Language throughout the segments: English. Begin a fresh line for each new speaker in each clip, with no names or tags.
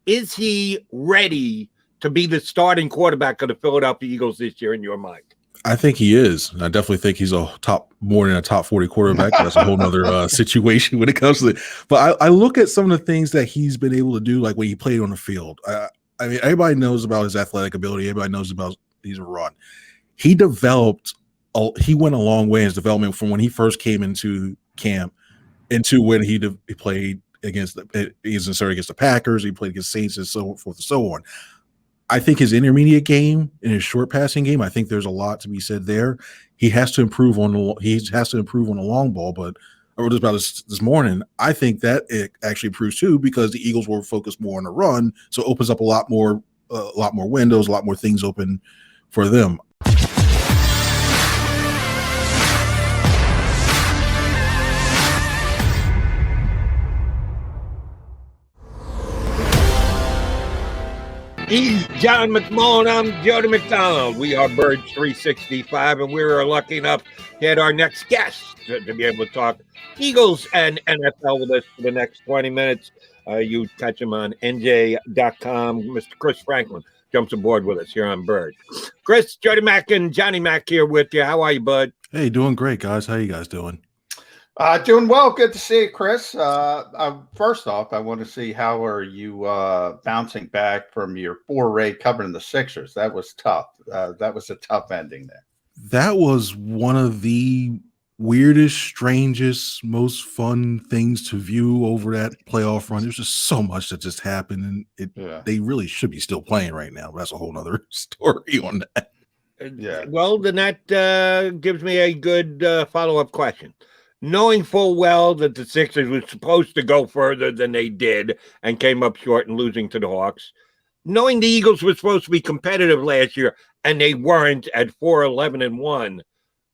Is he ready to be the starting quarterback of the Philadelphia Eagles this year in your mind?
I think he is. I definitely think he's more than a top 40 quarterback. That's a whole nother situation when it comes to it. But I look at some of the things that he's been able to do, like when he played on the field. I mean, everybody knows about his athletic ability. Everybody knows about he's a run. He developed. He went a long way in his development from when he first came into camp into when he played against he's inserted against the Packers. He played against Saints and so forth and so on. I think his intermediate game and his short passing game, I think there's a lot to be said there. He has to improve on the long ball. But I wrote about this morning. I think that it actually improves too because the Eagles will focus more on the run, so it opens up a lot more windows, a lot more things open for them.
He's John McMullen. I'm Jody McDonald. We are Birds 365, and we are lucky enough to get our next guest to be able to talk Eagles and NFL with us for the next 20 minutes. You catch him on NJ.com. Mr. Chris Franklin jumps aboard with us here on Bird. Chris, Jody Mack, and Johnny Mack here with you. How are you, bud?
Hey, doing great, guys. How you guys doing?
Doing well. Good to see you, Chris. First off, I want to see how are you bouncing back from your foray covering the Sixers. That was tough. That was a tough ending there.
That was one of the weirdest, strangest, most fun things to view over that playoff run. There's just so much that just happened, and they really should be still playing right now. But that's a whole nother story on that.
Yeah. Well, then that gives me a good follow-up question. Knowing full well that the Sixers were supposed to go further than they did and came up short and losing to the Hawks, knowing the Eagles were supposed to be competitive last year and they weren't at 4-11-1,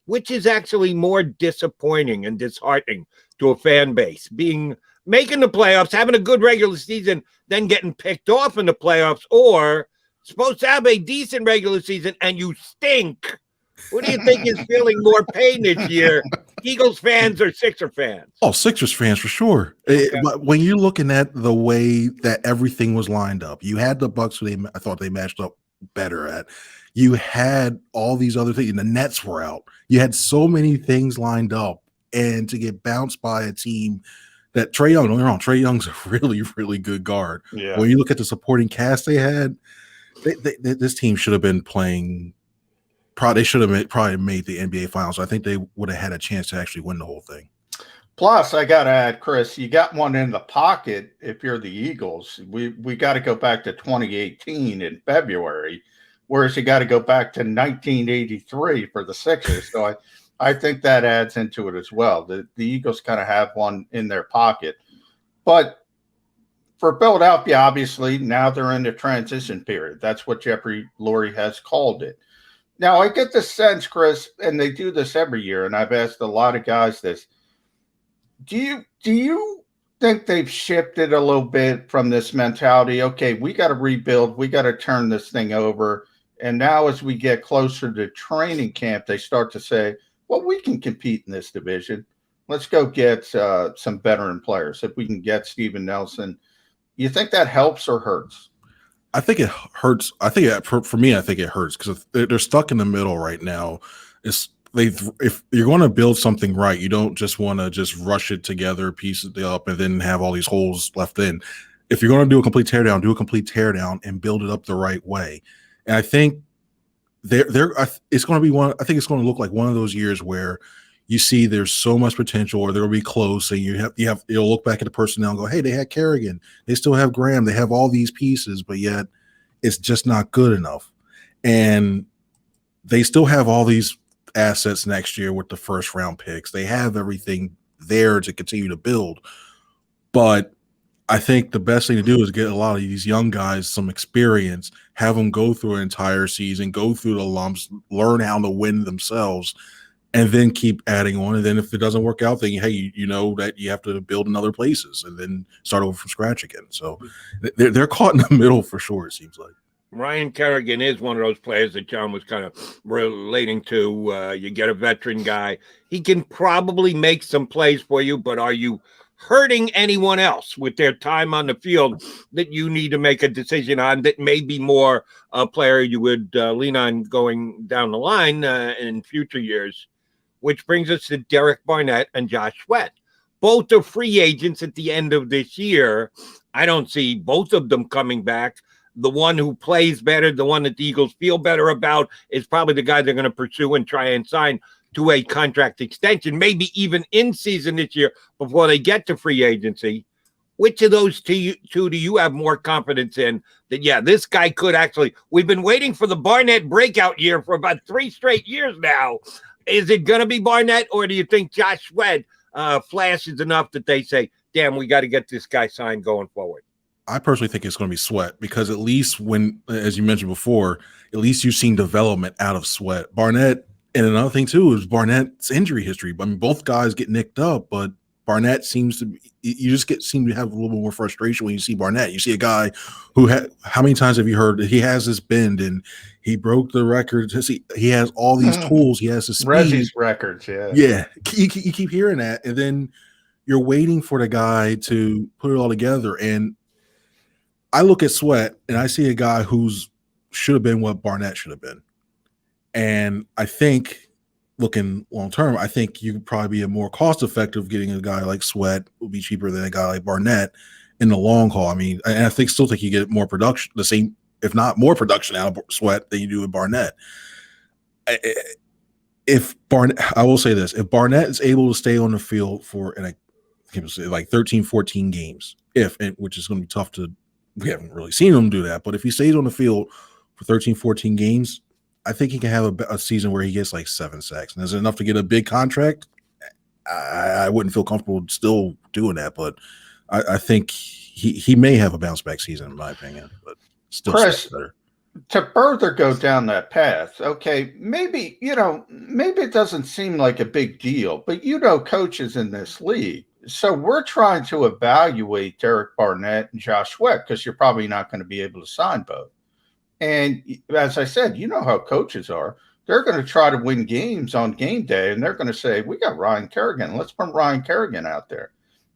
which is actually more disappointing and disheartening to a fan base, making the playoffs, having a good regular season, then getting picked off in the playoffs, or supposed to have a decent regular season and you stink. What do you think is feeling more pain this year? Eagles fans or Sixer fans?
Oh, Sixers fans for sure. Okay. When you're looking at the way that everything was lined up, you had the Bucks who I thought they matched up better at. You had all these other things, and the Nets were out. You had so many things lined up, and to get bounced by a team that Trae Young, don't get me wrong, Trae Young's a really, really good guard. Yeah. When you look at the supporting cast they had, this team should have been playing. They should have probably made the NBA Finals. I think they would have had a chance to actually win the whole thing.
Plus, I got to add, Chris, you got one in the pocket if you're the Eagles. We got to go back to 2018 in February, whereas you got to go back to 1983 for the Sixers. So I think that adds into it as well. The Eagles kind of have one in their pocket. But for Philadelphia, obviously, now they're in the transition period. That's what Jeffrey Lurie has called it. Now, I get the sense, Chris, and they do this every year, and I've asked a lot of guys this. Do you think they've shifted a little bit from this mentality? Okay, we got to rebuild. We got to turn this thing over. And now as we get closer to training camp, they start to say, well, we can compete in this division. Let's go get some veteran players. If we can get Steven Nelson, you think that helps or hurts?
I think it hurts. I think for me, I think it hurts because they're stuck in the middle right now. If you're going to build something right, you don't just want to just rush it together, piece it up, and then have all these holes left in. If you're going to do a complete teardown, do a complete teardown and build it up the right way. And I think it's going to be one. I think it's going to look like one of those years where you see there's so much potential, or they'll be close, and you'll look back at the personnel and go, hey, they had Kerrigan, they still have Graham, they have all these pieces, but yet it's just not good enough. And they still have all these assets next year with the first round picks. They have everything there to continue to build. But I think the best thing to do is get a lot of these young guys some experience, have them go through an entire season, go through the lumps, learn how to win themselves, and then keep adding on. And then if it doesn't work out, then, hey, you know that you have to build in other places and then start over from scratch again. So they're caught in the middle for sure, it seems like.
Ryan Kerrigan is one of those players that John was kind of relating to. You get a veteran guy. He can probably make some plays for you, but are you hurting anyone else with their time on the field that you need to make a decision on that may be more a player you would lean on going down the line in future years? Which brings us to Derek Barnett and Josh Sweat. Both are free agents at the end of this year. I don't see both of them coming back. The one who plays better, the one that the Eagles feel better about, is probably the guy they're going to pursue and try and sign to a contract extension, maybe even in season this year before they get to free agency. Which of those two do you have more confidence in that, yeah, this guy could actually, we've been waiting for the Barnett breakout year for about 3 straight years now. Is it going to be Barnett, or do you think Josh Sweat flashes enough that they say, damn, we got to get this guy signed going forward?
I personally think it's going to be Sweat, because at least when, as you mentioned before, at least you've seen development out of Sweat. Barnett, and another thing too is Barnett's injury history. I mean, both guys get nicked up, but Barnett seems to be, you just seem to have a little bit more frustration when you see Barnett. You see a guy who how many times have you heard that he has this bend and he broke the record? He has all these tools. He has the speed.
Reggie's records, yeah.
Yeah, you keep hearing that, and then you're waiting for the guy to put it all together. And I look at Sweat and I see a guy who's should have been what Barnett should have been. And I think, looking long term, I think you could probably be a more cost effective getting a guy like Sweat will be cheaper than a guy like Barnett in the long haul. I mean, and I still think you get more production, the same, if not more production out of Sweat than you do with Barnett. I will say this, if Barnett is able to stay on the field for like 13, 14 games, which is going to be tough we haven't really seen him do that, but if he stays on the field for 13, 14 games, I think he can have a season where he gets like 7 sacks. And is it enough to get a big contract? I wouldn't feel comfortable still doing that, but I think he may have a bounce back season, in my opinion, but still
Chris,
better.
To further go down that path, okay, maybe it doesn't seem like a big deal, but coaches in this league. So we're trying to evaluate Derek Barnett and Josh Sweat because you're probably not going to be able to sign both. And as I said, you know how coaches are. They're going to try to win games on game day, and they're going to say, we got Ryan Kerrigan. Let's put Ryan Kerrigan out there.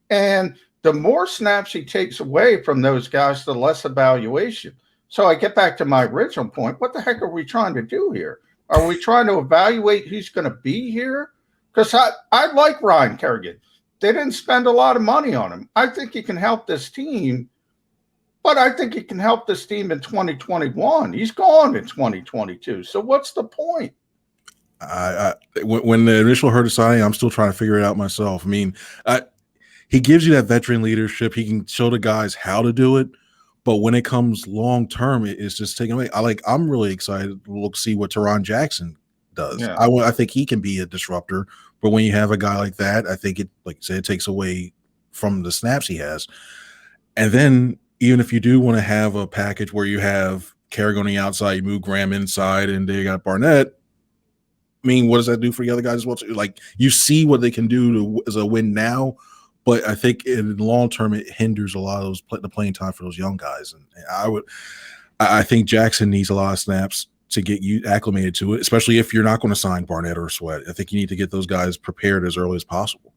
And the more snaps he takes away from those guys, the less evaluation. So I get back to my original point. What the heck are we trying to do here? Are we trying to evaluate who's going to be here? Because I like Ryan Kerrigan. They didn't spend a lot of money on him. I think he can help this team. But I think he can help this team in 2021. He's gone in 2022. So what's the point?
When the initial heard of signing, I'm still trying to figure it out myself. I mean, he gives you that veteran leadership. He can show the guys how to do it. But when it comes long term, it's just taken away. I'm really excited to see what Teron Jackson does. Yeah. I think he can be a disruptor. But when you have a guy like that, I think it, like you said, it takes away from the snaps he has. And then, even if you do want to have a package where you have Kerrigan on the outside, you move Graham inside, and they got Barnett. I mean, what does that do for the other guys as well? Like, you see what they can do as a win now, but I think in the long term, it hinders a lot of the playing time for those young guys. And I think Jackson needs a lot of snaps to get you acclimated to it, especially if you're not going to sign Barnett or Sweat. I think you need to get those guys prepared as early as possible.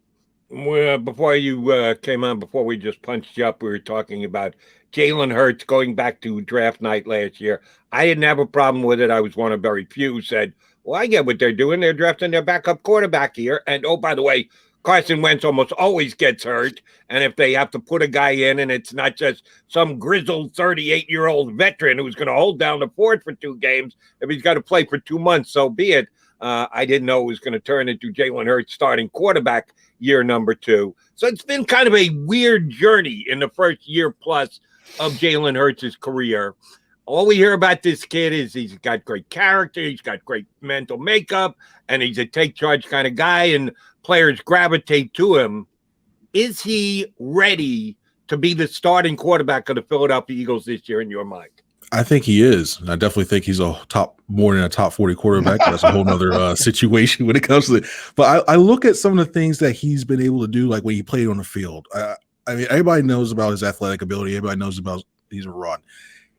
Well, before you came on, before we just punched you up, we were talking about Jalen Hurts going back to draft night last year. I didn't have a problem with it. I was one of very few who said, well, I get what they're doing. They're drafting their backup quarterback here. And, oh, by the way, Carson Wentz almost always gets hurt. And if they have to put a guy in and it's not just some grizzled 38-year-old veteran who's going to hold down the fort for 2 games, if he's got to play for 2 months, so be it. I didn't know it was going to turn into Jalen Hurts starting quarterback year number 2. So it's been kind of a weird journey in the first year plus of Jalen Hurts' career. All we hear about this kid is he's got great character, he's got great mental makeup, and he's a take charge kind of guy, and players gravitate to him. Is he ready to be the starting quarterback of the Philadelphia Eagles this year in your mind?
I think he is. I definitely think he's more than a top 40 quarterback. That's a whole nother situation when it comes to it. But I look at some of the things that he's been able to do, like when he played on the field. I mean, everybody knows about his athletic ability. Everybody knows about he's a run.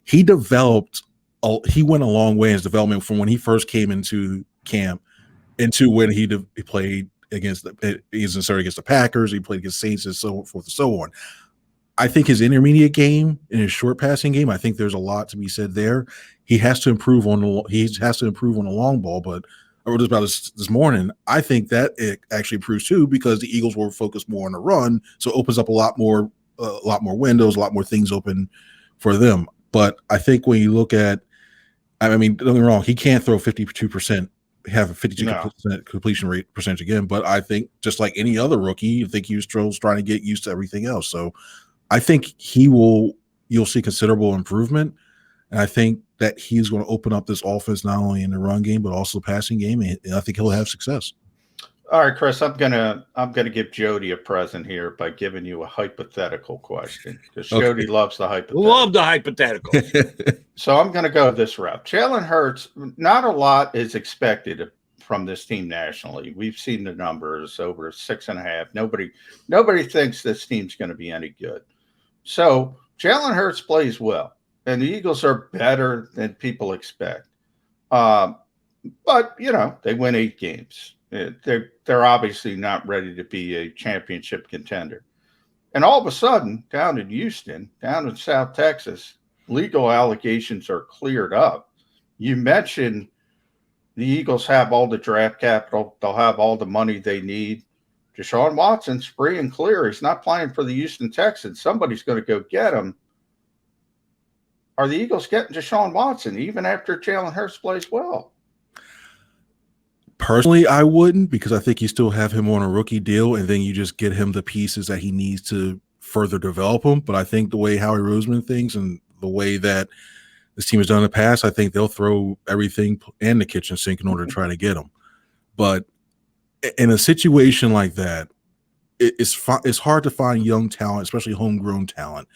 He went a long way in his development from when he first came into camp into when he played against he's started against the Packers. He played against Saints and so forth and so on. I think his intermediate game and his short passing game, I think there's a lot to be said there. He has to improve on the long ball, but I wrote about this morning. I think that it actually improves too because the Eagles will focus more on the run, so it opens up a lot more windows, a lot more things open for them. But I think when you look at, I mean, don't get me wrong, he can't throw 52%, have a 52% completion rate percentage again. But I think just like any other rookie, I think he was trying to get used to everything else. So I think you'll see considerable improvement. And I think that he's going to open up this offense not only in the run game, but also the passing game. And I think he'll have success.
All right, Chris, I'm gonna give Jody a present here by giving you a hypothetical question because Jody loves the hypothetical.
Love the hypothetical.
So I'm gonna go this route. Jalen Hurts, not a lot is expected from this team nationally. We've seen the numbers over 6.5. Nobody thinks this team's going to be any good. So Jalen Hurts plays well, and the Eagles are better than people expect. But they win 8 games. They're obviously not ready to be a championship contender. And all of a sudden, down in Houston, down in South Texas, legal allegations are cleared up. You mentioned the Eagles have all the draft capital. They'll have all the money they need. Deshaun Watson's free and clear. He's not playing for the Houston Texans. Somebody's going to go get him. Are the Eagles getting Deshaun Watson even after Jalen Hurts plays well?
Personally, I wouldn't, because I think you still have him on a rookie deal, and then you just get him the pieces that he needs to further develop him. But I think the way Howie Roseman thinks and the way that this team has done in the past, I think they'll throw everything in the kitchen sink in order to try to get him. But in a situation like that, it's hard to find young talent, especially homegrown talent.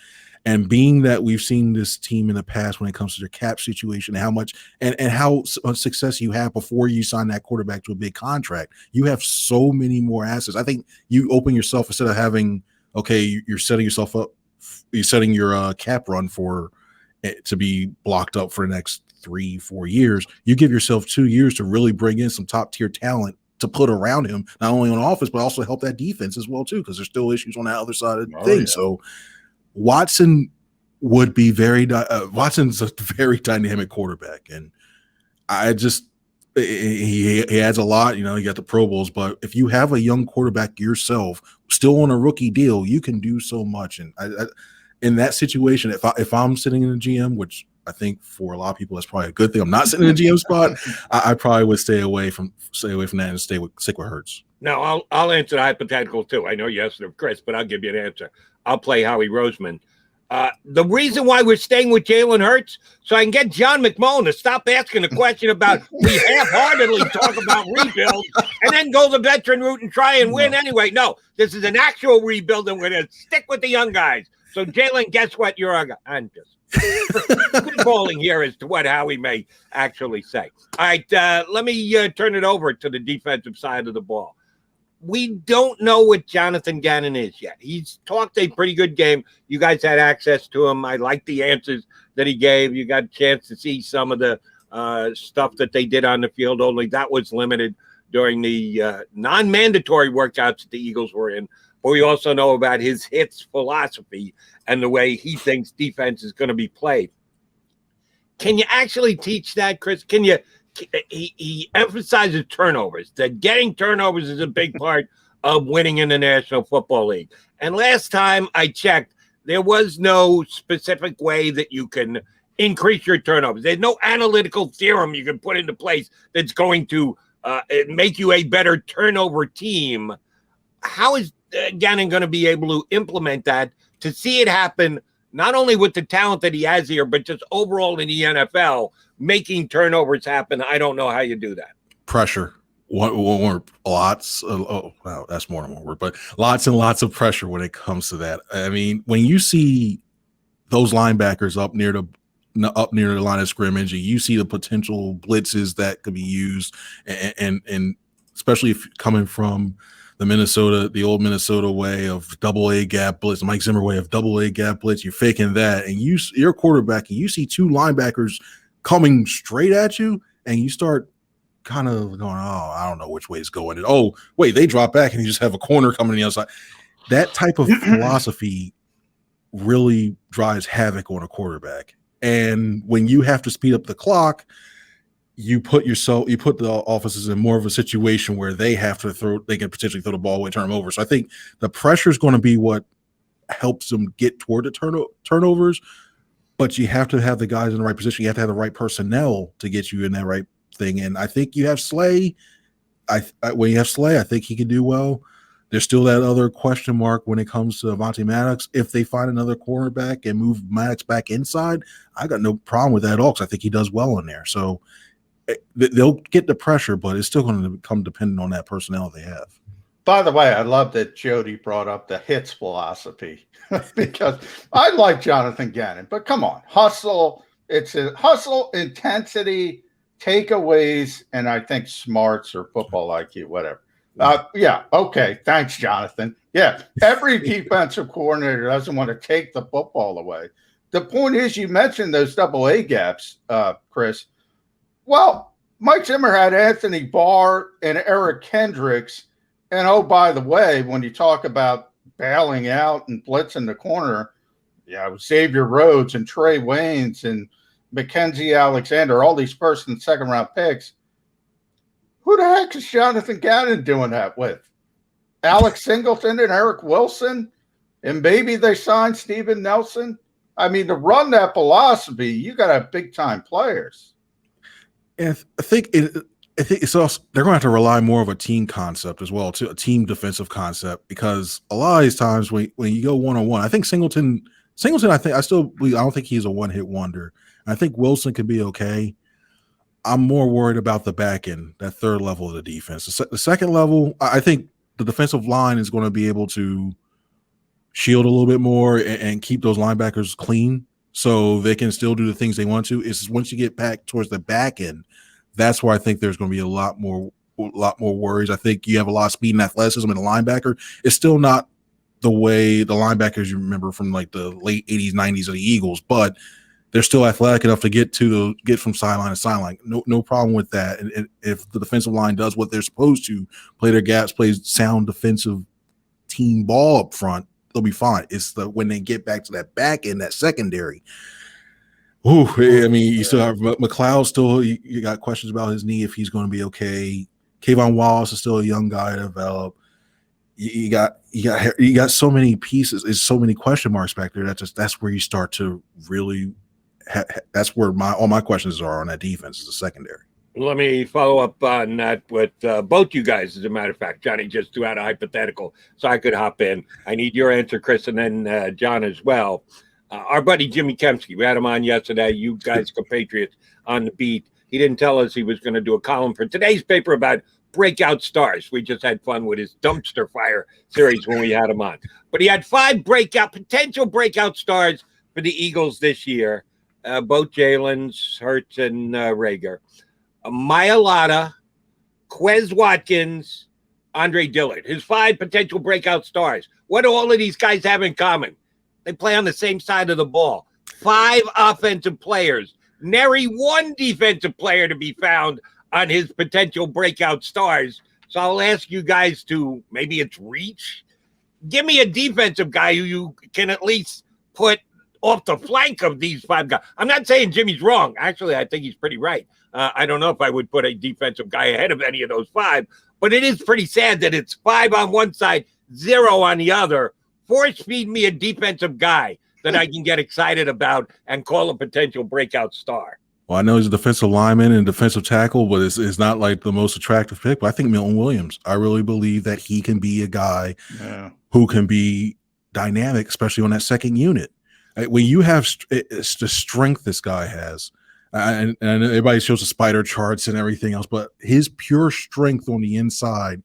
And being that we've seen this team in the past when it comes to their cap situation, and how much and how much success you have before you sign that quarterback to a big contract, you have so many more assets. I think you open yourself, instead of having, okay, you're setting yourself up, you're setting your cap run for it to be blocked up for the next 3-4 years. You give yourself 2 years to really bring in some top tier talent to put around him, not only on offense, but also help that defense as well, too, because there's still issues on that other side of the thing. Yeah. So Watson would be Watson's a very dynamic quarterback, and I just he adds a lot. You got the Pro Bowls, but if you have a young quarterback yourself, still on a rookie deal, you can do so much. And in that situation, if I'm sitting in a GM, which I think for a lot of people that's probably a good thing, I'm not sitting in a GM spot, I probably would stay away from that and stick with Hurts.
Now I'll answer the hypothetical too. I know you asked it of Chris, but I'll give you an answer. I'll play Howie Roseman. The reason why we're staying with Jalen Hurts, so I can get John McMullen to stop asking a question about we half-heartedly talk about rebuild and then go the veteran route and try and win anyway. No, this is an actual rebuild, and we're going to stick with the young guys. So, Jalen, guess what? I'm just spitballing here as to what Howie may actually say. All right, let me turn it over to the defensive side of the ball. We don't know what Jonathan Gannon is yet. He's talked a pretty good game. You guys had access to him. I like the answers that he gave. You got a chance to see some of the stuff that they did on the field, only that was limited during the non-mandatory workouts that the Eagles were in. But we also know about his hits philosophy and the way he thinks defense is going to be played. Can you actually teach that, Chris? Can you? He emphasizes turnovers, that getting turnovers is a big part of winning in the National Football League. And last time I checked, there was no specific way that you can increase your turnovers. There's no analytical theorem you can put into place that's going to make you a better turnover team. How is Gannon going to be able to implement that to see it happen, not only with the talent that he has here, but just overall in the NFL, making turnovers happen? I don't know how you do that.
Pressure. Lots. Wow, that's more than one word, but lots and lots of pressure when it comes to that. I mean, when you see those linebackers up near the line of scrimmage, and you see the potential blitzes that could be used, and especially if coming from the old Minnesota way of double A gap blitz, Mike Zimmer way of double A gap blitz, you're faking that, and you're quarterback, and you see two linebackers coming straight at you, and you start kind of going, oh, I don't know which way it's going. And, oh, wait, they drop back and you just have a corner coming on the outside. That type of philosophy really drives havoc on a quarterback. And when you have to speed up the clock, you put the offenses in more of a situation where they can potentially throw the ball away, turn them over. So I think the pressure is going to be what helps them get toward the turnovers, but you have to have the guys in the right position. You have to have the right personnel to get you in that right thing. And I think you have Slay. When you have Slay, I think he can do well. There's still that other question mark when it comes to Avonte Maddox. If they find another cornerback and move Maddox back inside, I got no problem with that at all because I think he does well in there. So they'll get the pressure, but it's still going to become dependent on that personnel they have.
By the way, I love that Jody brought up the hits philosophy because I like Jonathan Gannon, but come on, hustle. It's a hustle, intensity, takeaways, and I think smarts or football IQ, whatever. Yeah. Okay. Thanks, Jonathan. Yeah. Every defensive coordinator doesn't want to take the football away. The point is, you mentioned those double A gaps, Chris. Well, Mike Zimmer had Anthony Barr and Eric Kendricks. And oh, by the way, when you talk about bailing out and blitzing the corner, yeah, with Xavier Rhodes and Trey Waynes and Mackenzie Alexander, all these first and second round picks. Who the heck is Jonathan Gannon doing that with? Alex Singleton and Eric Wilson? And maybe they signed Steven Nelson? I mean, to run that philosophy, you got to have big-time players.
And I think it's also they're going to have to rely more of a team concept as well, to a team defensive concept, because a lot of these times when you go one-on-one, I think Singleton, I don't think he's a one-hit wonder. I think Wilson can be okay. I'm more worried about the back end, that third level of the defense. The second level, I think the defensive line is going to be able to shield a little bit more and keep those linebackers clean so they can still do the things they want to. It's once you get back towards the back end, that's where I think there's going to be a lot more worries. I think you have a lot of speed and athleticism in the linebacker. It's still not the way the linebackers you remember from like the late 80s, 90s of the Eagles, but they're still athletic enough to get from sideline to sideline. No problem with that. And if the defensive line does what they're supposed to, play their gaps, play sound defensive team ball up front, they'll be fine. It's when they get back to that back end, that secondary. Ooh, I mean, you still have McLeod. Still, you got questions about his knee, if he's going to be okay. Kayvon Wallace is still a young guy to develop. You got so many pieces. There's so many question marks back there. That's where you start to really. That's where all my questions are on that defense, is the secondary.
Let me follow up on that with both you guys. As a matter of fact, Johnny just threw out a hypothetical, so I could hop in. I need your answer, Chris, and then John as well. Our buddy Jimmy Kempsky, we had him on yesterday. You guys, compatriots, on the beat. He didn't tell us he was going to do a column for today's paper about breakout stars. We just had fun with his dumpster fire series when we had him on. But he had 5 potential breakout stars for the Eagles this year. Both Jalen's, Hurts, and Rager. Mailata, Quez Watkins, Andre Dillard. His 5 potential breakout stars. What do all of these guys have in common? They play on the same side of the ball. 5 offensive players. Nary 1 defensive player to be found on his potential breakout stars. So I'll ask you guys to, maybe it's reach. Give me a defensive guy who you can at least put off the flank of these 5 guys. I'm not saying Jimmy's wrong. Actually, I think he's pretty right. I don't know if I would put a defensive guy ahead of any of those 5, but it is pretty sad that it's 5 on one side, 0 on the other. Force feed me a defensive guy that I can get excited about and call a potential breakout star.
Well, I know he's a defensive lineman and defensive tackle, but it's not like the most attractive pick. But I think Milton Williams. I really believe that he can be a guy who can be dynamic, especially on that second unit. When you have it's the strength this guy has, and everybody shows the spider charts and everything else, but his pure strength on the inside,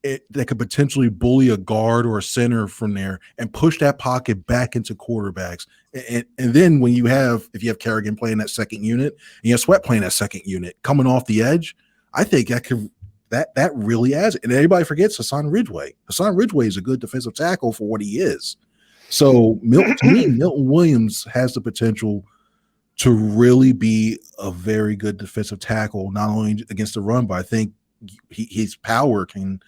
that could potentially bully a guard or a center from there and push that pocket back into quarterbacks. And then if you have Kerrigan playing that second unit and you have Sweat playing that second unit coming off the edge, I think that really adds it. And everybody forgets Hassan Ridgeway. Hassan Ridgeway is a good defensive tackle for what he is. So Milton Williams has the potential to really be a very good defensive tackle, not only against the run, but I think his power can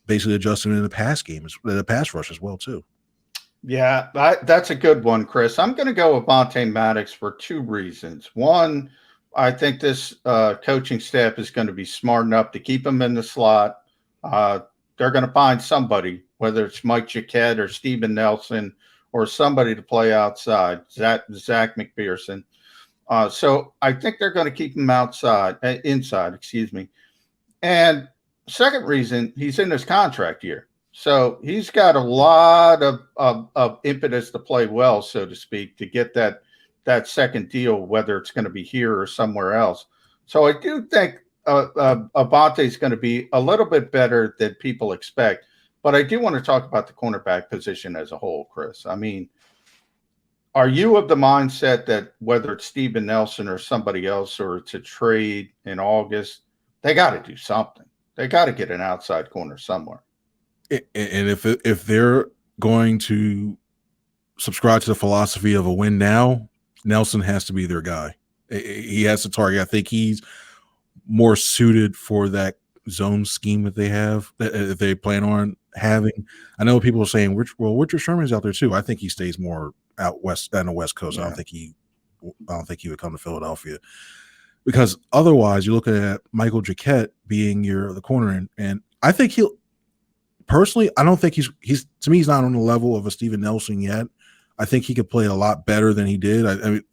basically adjust him in the pass game, the pass rush as well too.
Yeah, that's a good one, Chris. I'm going to go with Vontae Maddox for two reasons. One, I think this coaching staff is going to be smart enough to keep him in the slot. They're going to find somebody, whether it's Mike JAKIB or Steven Nelson or somebody to play outside, Zach McPherson. So I think they're going to keep him inside, excuse me. And second reason, he's in his contract year. So he's got a lot of impetus to play well, so to speak, to get that second deal, whether it's going to be here or somewhere else. So I do think Avante is going to be a little bit better than people expect. But I do want to talk about the cornerback position as a whole, Chris. I mean, are you of the mindset that whether it's Steven Nelson or somebody else, or it's a trade in August, they got to do something. They got to get an outside corner somewhere.
And if they're going to subscribe to the philosophy of a win now, Nelson has to be their guy. He has to target. I think he's more suited for that zone scheme that they have, that they plan on having. I know people are saying, Richard Sherman's out there too. I think he stays more out west on the West Coast. Yeah. I don't think he would come to Philadelphia, because otherwise you're looking at Michael JAKIB being the corner, and I think he'll. Personally, I don't think he's to me, he's not on the level of a Steven Nelson yet. I think he could play a lot better than he did. I mean,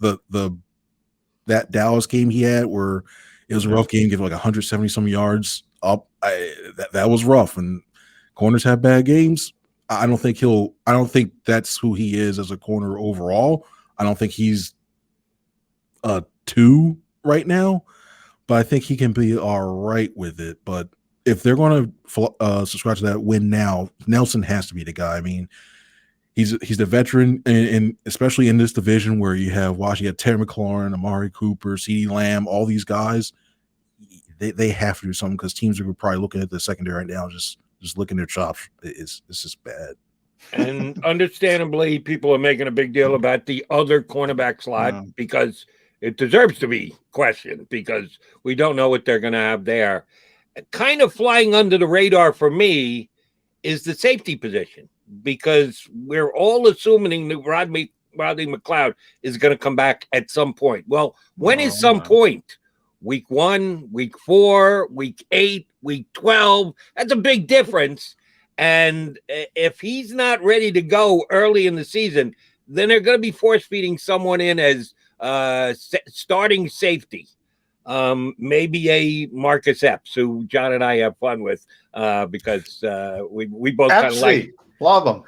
that Dallas game he had where it was a rough game, give like 170 some yards up. That was rough, and corners have bad games. I don't think that's who he is as a corner overall. I don't think he's a 2 right now, but I think he can be all right with it. But if they're going to subscribe to that win now, Nelson has to be the guy. I mean, he's the veteran, and especially in this division where you have Terry McLaurin, Amari Cooper, CeeDee Lamb, all these guys, they have to do something, because teams are probably looking at the secondary right now, just licking their chops. It's just bad.
And understandably, people are making a big deal about the other cornerback slot because it deserves to be questioned, because we don't know what they're going to have there. Kind of flying under the radar for me is the safety position, because we're all assuming that Rodney McLeod is going to come back at some point. Well, when is some point? Week 1, week 4, week 8, week 12. That's a big difference. And if he's not ready to go early in the season, then they're going to be force feeding someone in as starting safety. Maybe a Marcus Epps, who John and I have fun with, because we both kind of like.
Love him.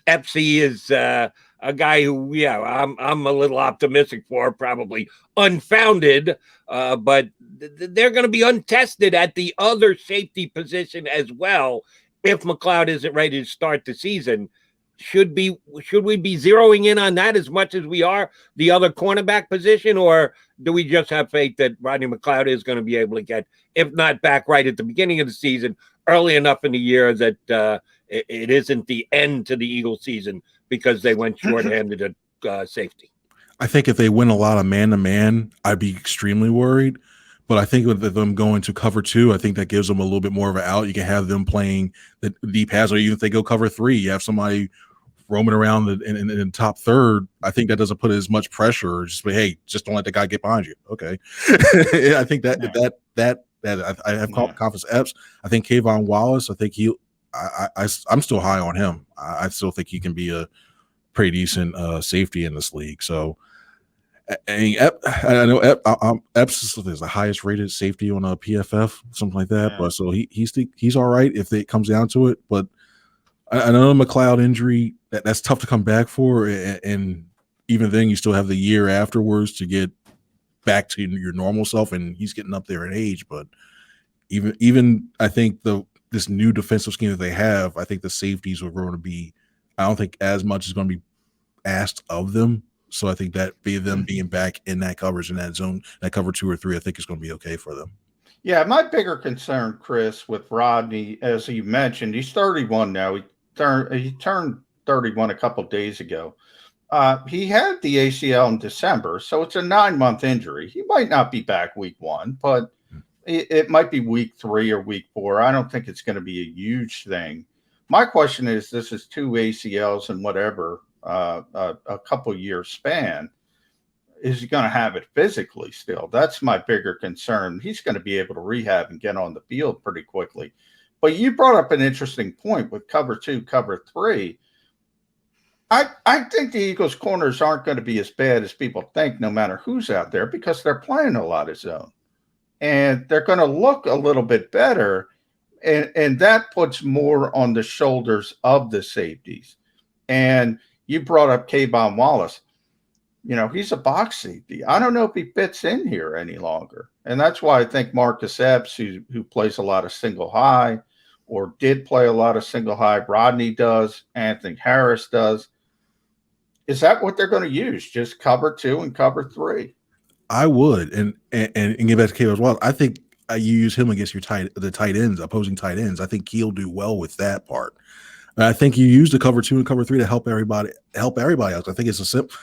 Epsy is a guy who, I'm a little optimistic for, probably unfounded, but they're going to be untested at the other safety position as well. If McLeod isn't ready to start the season, should we be zeroing in on that as much as we are the other cornerback position, or do we just have faith that Rodney McLeod is going to be able to get, if not back right at the beginning of the season, early enough in the year that it isn't the end to the Eagles season because they went shorthanded at safety?
I think if they win a lot of man-to-man, I'd be extremely worried. But I think with them going to cover 2, I think that gives them a little bit more of an out. You can have them playing the deep pass, or even if they go cover 3, you have somebody roaming around in the top third. I think that doesn't put as much pressure. Just say, hey, just don't let the guy get behind you. Okay. I think that I have confidence. Epps. I think Kayvon Wallace. I think I'm still high on him. I still think he can be a pretty decent safety in this league. So. I know Epps is the highest rated safety on a PFF, something like that. Yeah. But so he's all right if it comes down to it. But I know the McLeod injury that's tough to come back for, and even then you still have the year afterwards to get back to your normal self. And he's getting up there in age. But even I think this new defensive scheme that they have, I think the safeties are going to be. I don't think as much is going to be asked of them. So I think that them being back in that coverage, in that zone, that cover 2 or 3, I think is going to be okay for them.
Yeah, my bigger concern, Chris, with Rodney, as you mentioned, he's 31 now. He turned 31 a couple of days ago. He had the ACL in December, so it's a 9-month injury. He might not be back week 1, but it might be week 3 or week 4. I don't think it's going to be a huge thing. My question is, this is 2 ACLs and whatever, a couple year span. Is he going to have it physically still? That's my bigger concern. He's going to be able to rehab and get on the field pretty quickly. But you brought up an interesting point with cover 2, cover 3. I think the Eagles' corners aren't going to be as bad as people think, no matter who's out there, because they're playing a lot of zone. And they're going to look a little bit better. And that puts more on the shoulders of the safeties. And you brought up Kayvon Wallace. You know, he's a box safety. I don't know if he fits in here any longer. And that's why I think Marcus Epps, who plays a lot of single high or did play a lot of single high, Rodney does, Anthony Harris does. Is that what they're going to use? Just cover 2 and cover 3?
I would. And give that to Kayvon as well. I think you use him against your the tight ends, opposing tight ends. I think he'll do well with that part. And I think you use the cover 2 and cover 3 to help everybody else. I think it's a simple.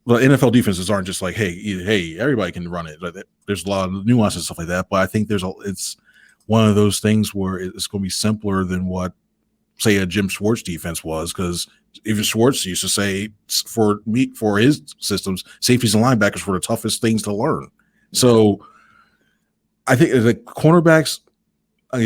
Well, NFL defenses aren't just like, hey, everybody can run it. There's a lot of nuances and stuff like that. But I think it's one of those things where it's going to be simpler than what, say, a Jim Schwartz defense was, because even Schwartz used to say for his systems, safeties and linebackers were the toughest things to learn. So I think the cornerbacks. The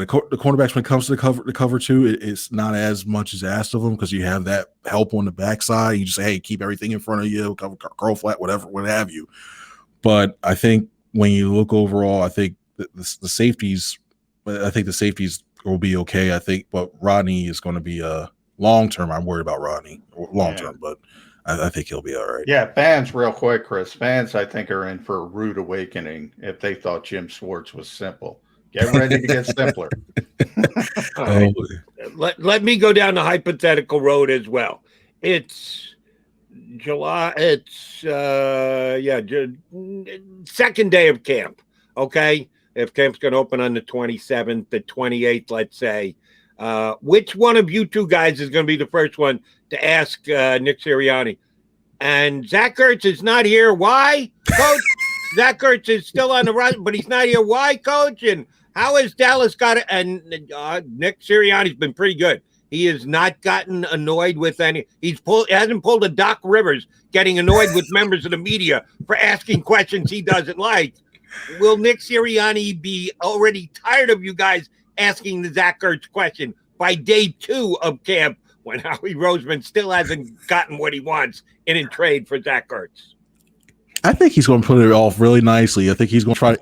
cornerbacks, when it comes to the cover 2, it's not as much as asked of them, because you have that help on the backside. You just say, hey, keep everything in front of you, cover, curl flat, whatever, what have you. But I think when you look overall, I think the safeties will be okay. I think, but Rodney is going to be a long term. I'm worried about Rodney long term, but I think he'll be all right.
Yeah, fans, real quick, Chris. Fans, I think, are in for a rude awakening if they thought Jim Schwartz was simple. Get ready to get simpler.
Let me go down the hypothetical road as well. It's July. It's second day of camp. Okay, if camp's going to open on the 27th, the 28th, let's say. Which one of you two guys is going to be the first one to ask Nick Sirianni? And Zach Ertz is not here. Why, Coach? Zach Ertz is still on the run, but he's not here. Why, Coach? And how has Dallas got it? And Nick Sirianni's been pretty good. He has not gotten annoyed with any. Hasn't pulled a Doc Rivers getting annoyed with members of the media for asking questions he doesn't like. Will Nick Sirianni be already tired of you guys asking the Zach Ertz question by day 2 of camp, when Howie Roseman still hasn't gotten what he wants in trade for Zach Ertz?
I think he's going to put it off really nicely. I think he's going to try.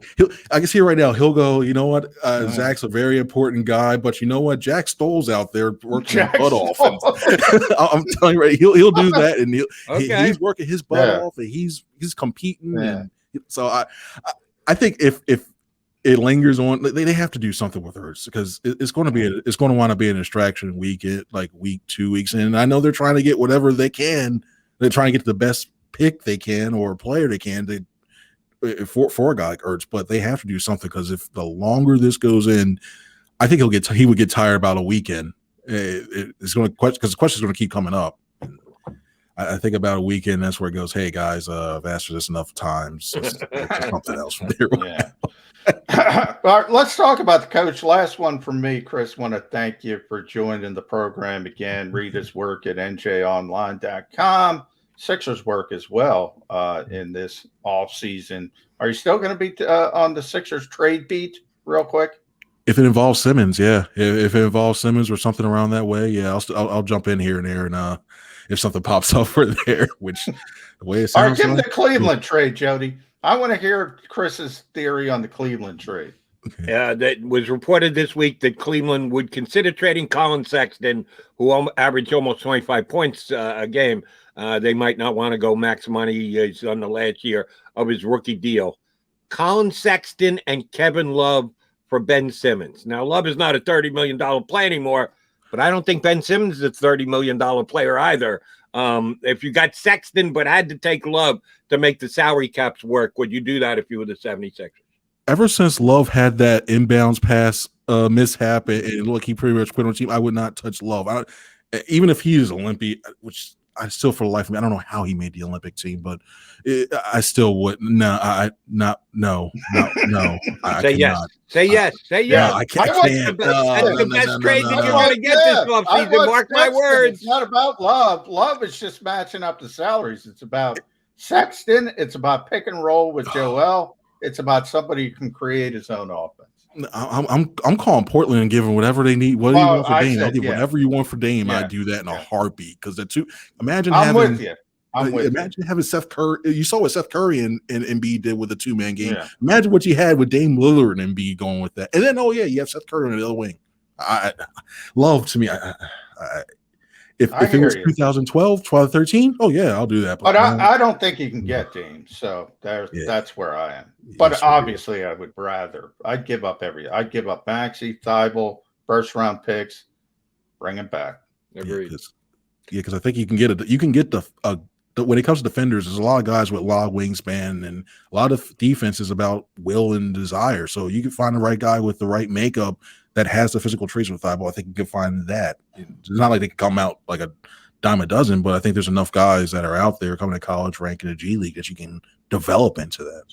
I can see right now. He'll go, you know what? Zach's a very important guy, but you know what? Jack Stoll's out there working his butt off. I'm telling you, right? He'll do that, and he's working his butt off, and he's competing. And so I think if it lingers on, they have to do something with Ertz, because it's going to wind up being a distraction week 2 weeks in. And I know they're trying to get whatever they can. They're trying to get the best pick they can or player they can for a guy like Ertz, but they have to do something, because if the longer this goes in, I think he would get tired about a weekend. It's going to, because the question is going to keep coming up. I think about a weekend, that's where it goes, hey guys, I've asked for this enough times. Just something else from there.
Yeah. All right, let's talk about the coach. Last one from me, Chris. Want to thank you for joining the program again. Read his work at njonline.com. Sixers work as well in this off season. Are you still going to be on the Sixers trade beat real quick?
If it involves Simmons, yeah. If it involves Simmons or something around that way, yeah, I'll jump in here and there, and if something pops up for there, which the way it sounds.
All right, give me the Cleveland trade, Jody. I want to hear Chris's theory on the Cleveland trade.
Okay. That was reported this week that Cleveland would consider trading Colin Sexton, who averaged almost 25 points a game. They might not want to go max money. He's on the last year of his rookie deal. Colin Sexton and Kevin Love for Ben Simmons. Now, Love is not a $30 million player anymore, but I don't think Ben Simmons is a $30 million player either. If you got Sexton but had to take Love to make the salary caps work, would you do that if you were the 76ers?
Ever since Love had that inbounds pass mishap and look, he pretty much quit on the team, I would not touch Love. Even if he is a limpy, which I still, for the life of me, I don't know how he made the Olympic team, but I still would. No, I
Say yes.
cannot.
Say yes. Say
No,
yes.
I can't.
That's the best trade that you're going to get this offseason. Mark my words.
It's not about Love. Love is just matching up the salaries. It's about Sexton. It's about pick and roll with Joel. It's about somebody who can create his own offense.
I'm calling Portland and giving whatever they need. What do you want for Dame? I'll give whatever you want for Dame. I do that in a heartbeat, because the two. Imagine
I'm
having.
with you. Imagine
having Seth Curry. You saw what Seth Curry and Embiid did with the 2-man game. Yeah. Imagine what you had with Dame Lillard and Embiid going with that. And then, you have Seth Curry on the other wing. Love to me. If it was 2012, 13, I'll do that.
But I don't think you can get Dame. So that's where I am. But obviously, I would rather. I'd give up Maxey, Thibault, first round picks, bring him back.
Agreed.
Because I think you can get it. You can get when it comes to defenders, there's a lot of guys with a lot of wingspan, and a lot of defense is about will and desire. So you can find the right guy with the right makeup that has the physical traits with Thibault. I think you can find that. It's not like they can come out like a dime a dozen, but I think there's enough guys that are out there coming to college, ranking the G League, that you can develop into that.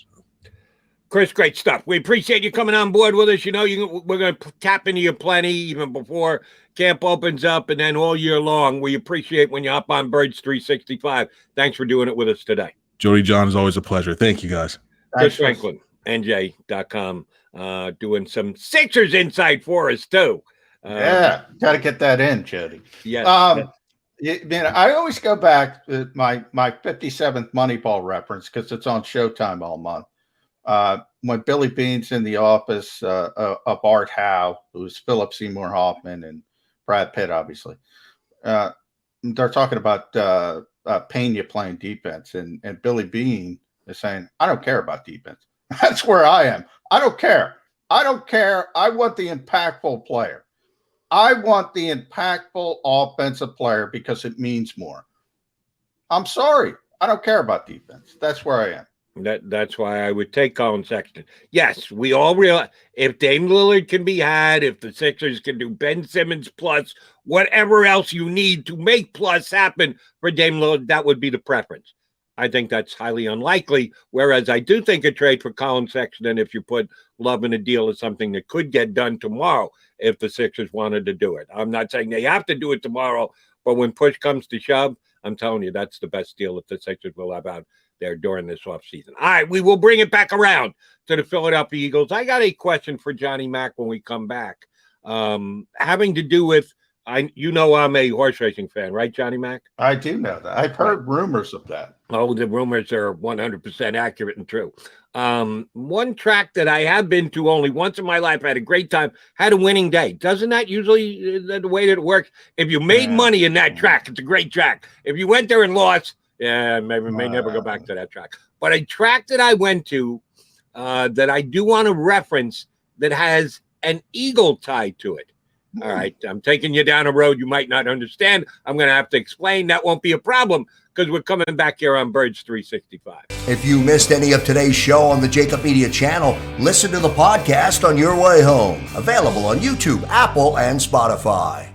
Chris, great stuff. We appreciate you coming on board with us. We're going to tap into you plenty even before camp opens up, and then all year long. We appreciate when you hop on Birds 365. Thanks for doing it with us today.
Jody John, is always a pleasure. Thank you, guys.
Chris Franklin, NJ.com, doing some Sixers insight for us, too.
Got to get that in, Jody.
Yes.
I always go back to my 57th Moneyball reference, because it's on Showtime all month. When Billy Bean's in the office of Art Howe, who's Philip Seymour Hoffman and Brad Pitt, obviously, they're talking about Pena playing defense, and Billy Bean is saying, "I don't care about defense." That's where I am. I don't care. I want the impactful player. I want the impactful offensive player, because it means more. I'm sorry. I don't care about defense. That's where I am.
That's why I would take Colin Sexton. Yes, we all realize if Dame Lillard can be had, if the Sixers can do Ben Simmons plus whatever else you need to make plus happen for Dame Lillard, that would be the preference. I think that's highly unlikely, whereas I do think a trade for Colin Sexton, if you put Love in a deal, is something that could get done tomorrow if the Sixers wanted to do it. I'm not saying they have to do it tomorrow, but when push comes to shove, I'm telling you, that's the best deal that the Sixers will have out there during this offseason. All right, we will bring it back around to the Philadelphia Eagles. I got a question for Johnny Mack when we come back, having to do with, I'm a horse racing fan, right, Johnny Mack?
I do know that. I've heard rumors of that.
Oh, the rumors are 100% accurate and true. One track that I have been to only once in my life, I had a great time, had a winning day. Doesn't that usually the way that it works? If you made money in that track, it's a great track. If you went there and lost, may never go back to that track. But a track that I went to that I do want to reference that has an eagle tied to it. All right, I'm taking you down a road you might not understand. I'm going to have to explain. That won't be a problem, because we're coming back here on Birds 365.
If you missed any of today's show on the JAKIB Media channel, listen to the podcast on your way home. Available on YouTube, Apple, and Spotify.